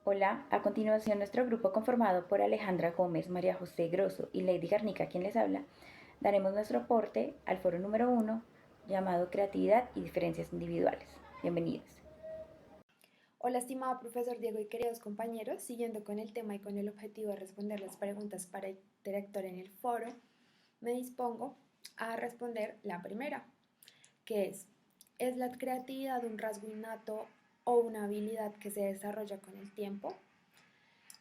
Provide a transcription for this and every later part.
Hola, a continuación nuestro grupo conformado por Alejandra Gómez, María José Grosso y Lady Garnica, quien les habla, daremos nuestro aporte al foro número 1 llamado Creatividad y Diferencias Individuales. Bienvenidos. Hola, estimado profesor Diego y queridos compañeros, siguiendo con el tema y con el objetivo de responder las preguntas para interactuar en el foro, me dispongo a responder la primera, que ¿es la creatividad un rasgo innato o una habilidad que se desarrolla con el tiempo?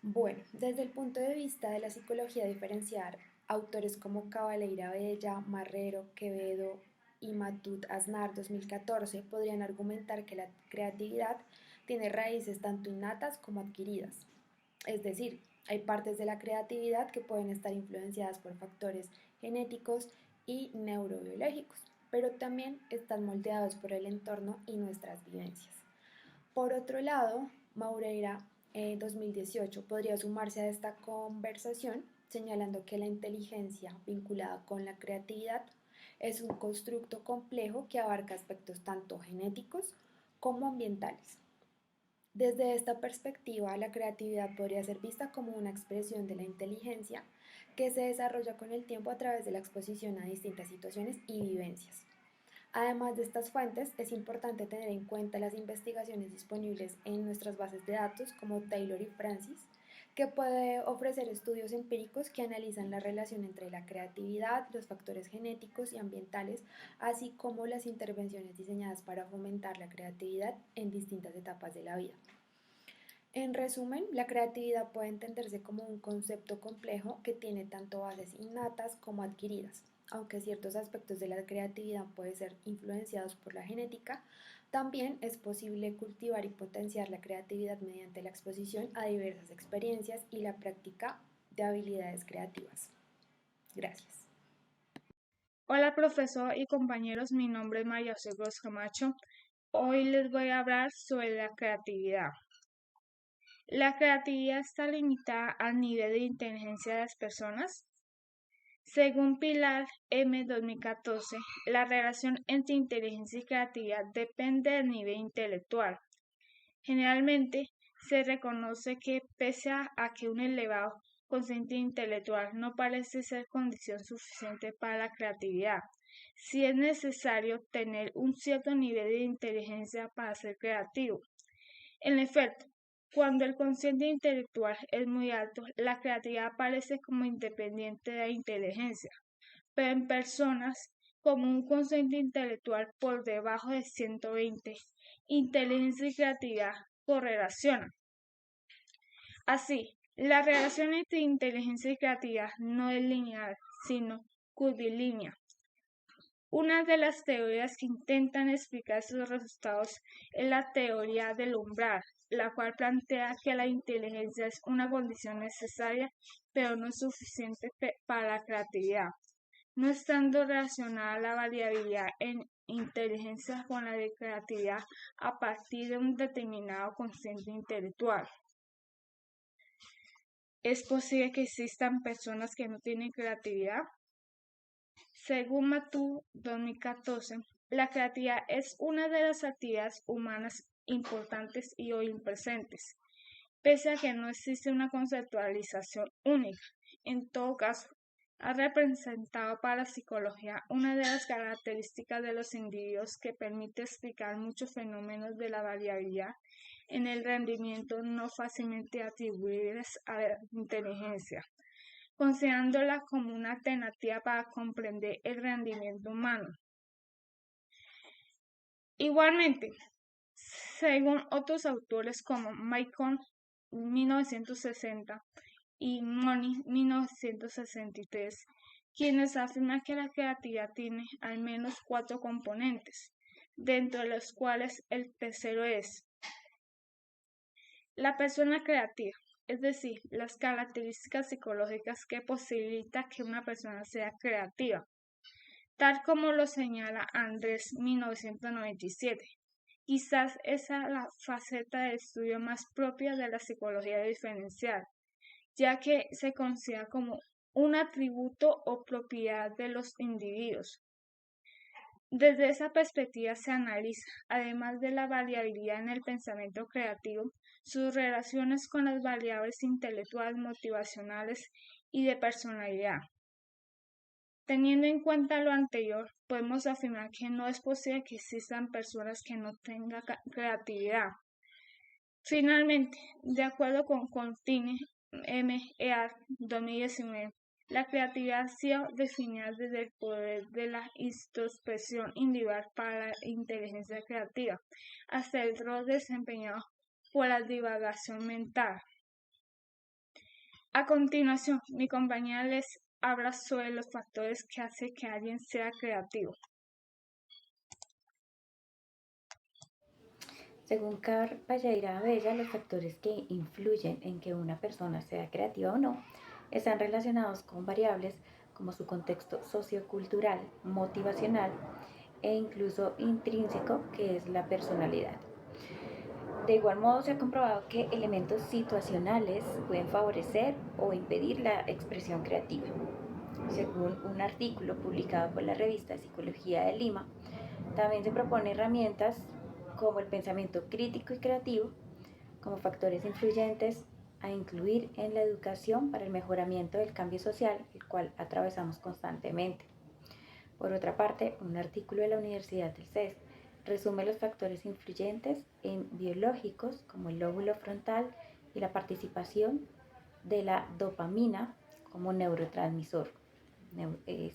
Bueno, desde el punto de vista de la psicología diferencial, autores como Cabaleira Bella, Marrero, Quevedo y Matut Aznar 2014 podrían argumentar que la creatividad tiene raíces tanto innatas como adquiridas. Es decir, hay partes de la creatividad que pueden estar influenciadas por factores genéticos y neurobiológicos, pero también están moldeados por el entorno y nuestras vivencias. Por otro lado, Maureira 2018 podría sumarse a esta conversación señalando que la inteligencia vinculada con la creatividad es un constructo complejo que abarca aspectos tanto genéticos como ambientales. Desde esta perspectiva, la creatividad podría ser vista como una expresión de la inteligencia que se desarrolla con el tiempo a través de la exposición a distintas situaciones y vivencias. Además de estas fuentes, es importante tener en cuenta las investigaciones disponibles en nuestras bases de datos como Taylor y Francis, que puede ofrecer estudios empíricos que analizan la relación entre la creatividad, los factores genéticos y ambientales, así como las intervenciones diseñadas para fomentar la creatividad en distintas etapas de la vida. En resumen, la creatividad puede entenderse como un concepto complejo que tiene tanto bases innatas como adquiridas. Aunque ciertos aspectos de la creatividad pueden ser influenciados por la genética, también es posible cultivar y potenciar la creatividad mediante la exposición a diversas experiencias y la práctica de habilidades creativas. Gracias. Hola profesor y compañeros, mi nombre es María José Gross Camacho. Hoy les voy a hablar sobre la creatividad. La creatividad está limitada al nivel de inteligencia de las personas. Según Pilar M. 2014, la relación entre inteligencia y creatividad depende del nivel intelectual. Generalmente se reconoce que pese a que un elevado cociente intelectual no parece ser condición suficiente para la creatividad, sí es necesario tener un cierto nivel de inteligencia para ser creativo. En efecto, cuando el cociente intelectual es muy alto, la creatividad aparece como independiente de la inteligencia, pero en personas con un cociente intelectual por debajo de 120, inteligencia y creatividad correlacionan. Así, la relación entre inteligencia y creatividad no es lineal, sino curvilínea. Una de las teorías que intentan explicar estos resultados es la teoría del umbral, la cual plantea que la inteligencia es una condición necesaria, pero no es suficiente para la creatividad, no estando relacionada la variabilidad en inteligencia con la de creatividad a partir de un determinado cociente intelectual. ¿Es posible que existan personas que no tienen creatividad? Según Matú 2014, la creatividad es una de las actividades humanas importantes y hoy presentes, pese a que no existe una conceptualización única. En todo caso, ha representado para la psicología una de las características de los individuos que permite explicar muchos fenómenos de la variabilidad en el rendimiento no fácilmente atribuibles a la inteligencia, considerándola como una alternativa para comprender el rendimiento humano. Igualmente, según otros autores como Michael 1960 y Money 1963, quienes afirman que la creatividad tiene al menos 4 componentes, dentro de los cuales el tercero es la persona creativa, es decir, las características psicológicas que posibilitan que una persona sea creativa, tal como lo señala Andrés 1997. Quizás esa es la faceta de estudio más propia de la psicología diferencial, ya que se considera como un atributo o propiedad de los individuos. Desde esa perspectiva se analiza, además de la variabilidad en el pensamiento creativo, sus relaciones con las variables intelectuales, motivacionales y de personalidad. Teniendo en cuenta lo anterior, podemos afirmar que no es posible que existan personas que no tengan creatividad. Finalmente, de acuerdo con Contine M.E.A. 2019, la creatividad ha sido definida desde el poder de la introspección individual para la inteligencia creativa, hasta el rol desempeñado por la divagación mental. A continuación, mi compañera les habla sobre los factores que hacen que alguien sea creativo. Según Carl Valleira Abella, los factores que influyen en que una persona sea creativa o no están relacionados con variables como su contexto sociocultural, motivacional e incluso intrínseco, que es la personalidad. De igual modo, se ha comprobado que elementos situacionales pueden favorecer o impedir la expresión creativa. Según un artículo publicado por la revista Psicología de Lima, también se propone herramientas como el pensamiento crítico y creativo como factores influyentes a incluir en la educación para el mejoramiento del cambio social, el cual atravesamos constantemente. Por otra parte, un artículo de la Universidad del CES resume los factores influyentes en biológicos como el lóbulo frontal y la participación de la dopamina como neurotransmisor,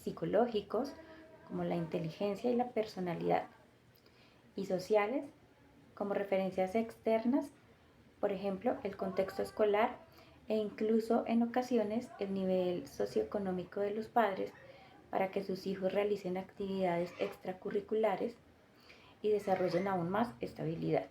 psicológicos como la inteligencia y la personalidad, y sociales como referencias externas, por ejemplo, el contexto escolar e incluso en ocasiones el nivel socioeconómico de los padres para que sus hijos realicen actividades extracurriculares y desarrollen aún más esta habilidad.